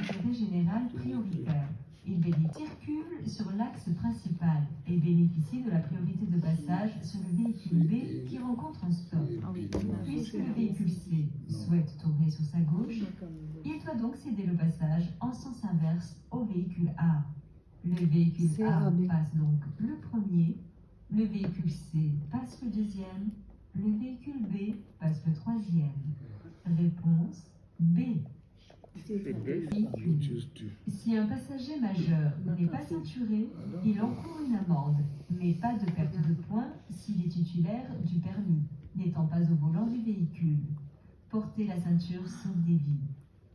d'intérêt général prioritaire. Il circule sur l'axe principal et bénéficie de la priorité de passage sur le véhicule B qui rencontre un stop. Puisque le véhicule C souhaite tourner sur sa gauche, il doit donc céder le passage en sens inverse au véhicule A. Le véhicule A passe donc le premier, le véhicule C passe le deuxième, le véhicule B passe le troisième. Réponse B. Si un passager majeur n'est pas ceinturé, il encourt une amende, mais pas de perte de points s'il est titulaire du permis, n'étant pas au volant du véhicule. Porter la ceinture sauve des vies.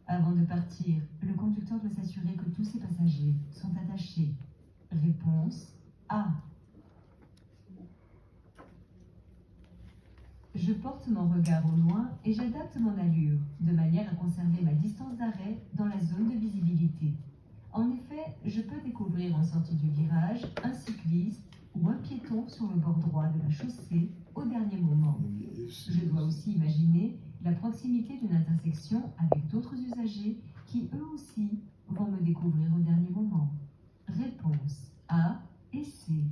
Avant de partir, le conducteur doit s'assurer que tous ses passagers sont attachés. Réponse A. Je porte mon regard au loin et j'adapte mon allure, de manière à conserver ma distance d'arrêt dans la zone de visibilité. En effet, je peux découvrir en sortie du virage un cycliste ou un piéton sur le bord droit de la chaussée au dernier moment. Je dois aussi imaginer la proximité d'une intersection avec d'autres usagers qui eux aussi vont me découvrir au dernier moment. Réponse A et C.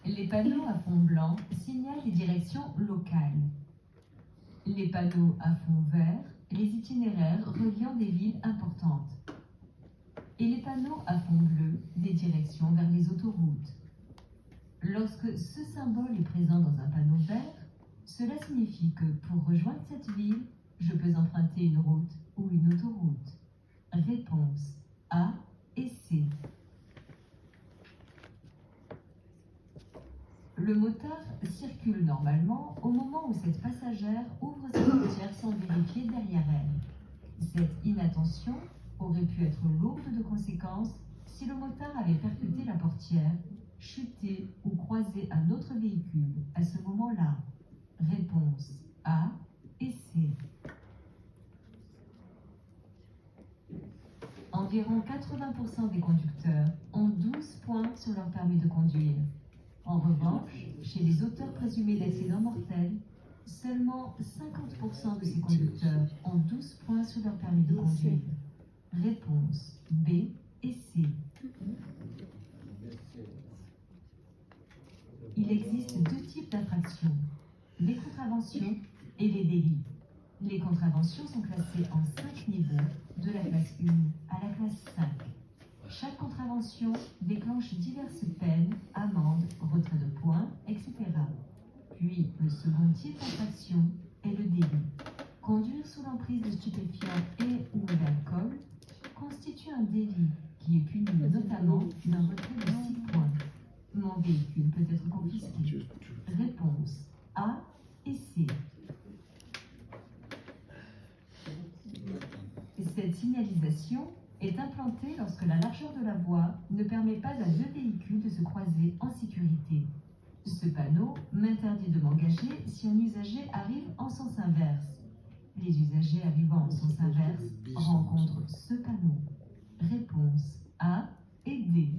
Les panneaux à fond blanc signalent les directions locales. Les panneaux à fond vert, les itinéraires reliant des villes importantes. Et les panneaux à fond bleu, des directions vers les autoroutes. Lorsque ce symbole est présent dans un panneau vert, cela signifie que pour rejoindre cette ville, je peux emprunter une route ou une autoroute. Réponse A et C. Le moteur circule normalement au moment où cette passagère ouvre sa portière sans vérifier derrière elle. Cette inattention aurait pu être lourde de conséquences si le motard avait percuté la portière, chuté ou croisé un autre véhicule à ce moment-là. Réponse A et C. Environ 80% des conducteurs ont 12 points sur leur permis de conduire. En revanche, chez les auteurs présumés d'accidents mortels, seulement 50% de ces conducteurs ont 12 points sur leur permis de conduire. Réponse B et C. Il existe deux types d'infractions, les contraventions et les délits. Les contraventions sont classées en 5 niveaux, de la classe 1 à la classe 5. Chaque contravention déclenche diverses peines, amendes, retrait de points, etc. Puis, le second type d'infraction est le délit. Conduire sous l'emprise de stupéfiants et ou d'alcool constitue un délit qui est puni notamment d'un retrait de 6 points. Mon véhicule peut être confisqué. Réponse A et C. Cette signalisation est implantée lorsque la largeur de la voie ne permet pas à deux véhicules de se croiser en sécurité. Ce panneau m'interdit de m'engager si un usager arrive en sens inverse. Les usagers arrivant en sens inverse rencontrent ce panneau. Réponse A et D.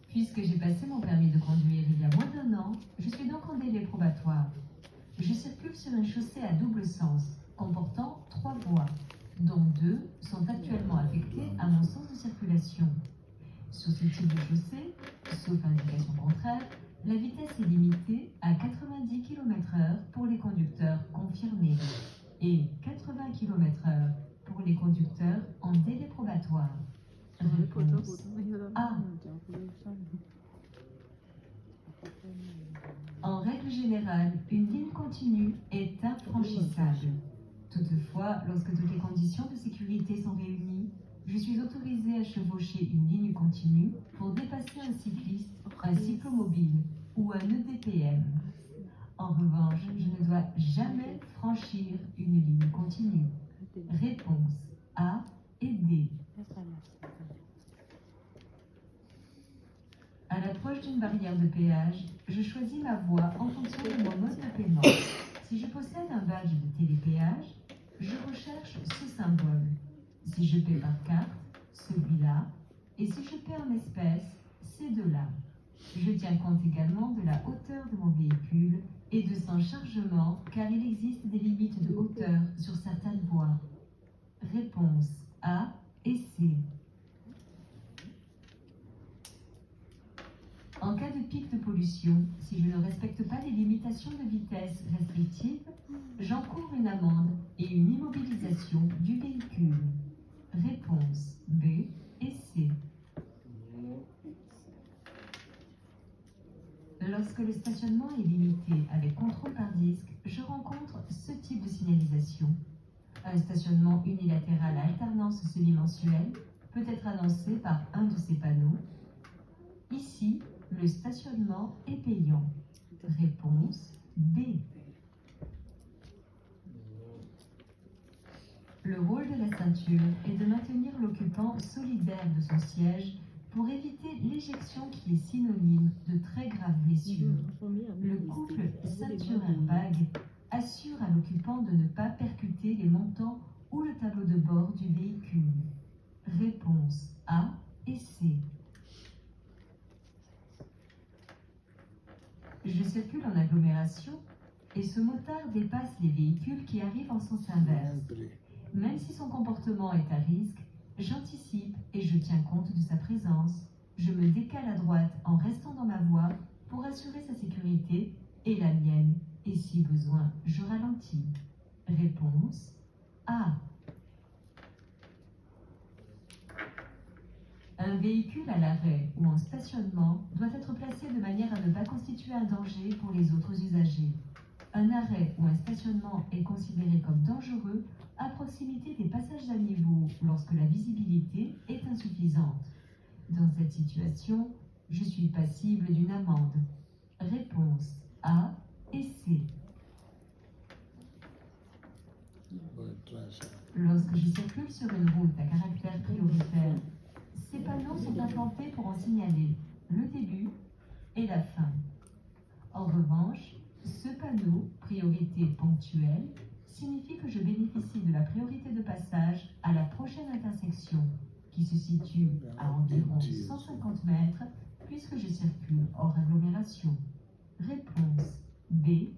Puisque j'ai passé mon permis de conduire il y a moins d'1 an, je suis donc en délai probatoire. Je circule sur une chaussée à double sens, comportant 3 voies, dont 2 sont actuellement affectées à mon sens de circulation. Sur ce type de chaussée, sauf indication contraire, la vitesse est limitée à 90 km/h pour les conducteurs confirmés et 80 km/h pour les conducteurs en délai probatoire. Réponse A. En règle générale, une ligne continue est infranchissable. Toutefois, lorsque toutes les conditions de sécurité sont réunies, je suis autorisée à chevaucher une ligne continue pour dépasser un cycliste, un cyclomobile ou un EDPM. En revanche, je ne dois jamais franchir une ligne continue. Réponse A et D. À l'approche d'une barrière de péage, je choisis ma voie en fonction de mon mode de paiement. Si je possède un badge de télépéage, je recherche ce symbole. Si je paie par carte, celui-là. Et si je paie en espèces, ces deux-là. Je tiens compte également de la hauteur de mon véhicule et de sans chargement car il existe des limites de hauteur sur certaines voies. Réponse A et C. En cas de pic de pollution, si je ne respecte pas les limitations de vitesse restrictives, j'encours une amende et une immobilisation du véhicule. Réponse B et C. Lorsque le stationnement est limité avec contrôle par disque, je rencontre ce type de signalisation. Un stationnement unilatéral à alternance semi-mensuelle peut être annoncé par un de ces panneaux. Ici, le stationnement est payant. Réponse B. Le rôle de la ceinture est de maintenir l'occupant solidaire de son siège pour éviter l'éjection qui est synonyme de très graves blessures. Le couple ceinture-airbag assure à l'occupant de ne pas percuter les montants ou le tableau de bord du véhicule. Réponse A et C. Je circule en agglomération et ce motard dépasse les véhicules qui arrivent en sens inverse. Même si son comportement est à risque, j'anticipe et je tiens compte de sa présence. Je me décale à droite en restant dans ma voie pour assurer sa sécurité et la mienne, et si besoin, je ralentis. Réponse A. Un véhicule à l'arrêt ou en stationnement doit être placé de manière à ne pas constituer un danger pour les autres usagers. Un arrêt ou un stationnement est considéré comme dangereux à proximité des passages à niveau lorsque la visibilité est insuffisante. Dans cette situation, je suis passible d'une amende. Réponse A et C. Lorsque je circule sur une route à caractère prioritaire, ces panneaux sont implantés pour en signaler le début et la fin. En revanche, ce panneau, priorité ponctuelle, signifie que je bénéficie de la priorité de passage à la prochaine intersection, qui se situe à environ 150 mètres, puisque je circule hors agglomération. Réponse B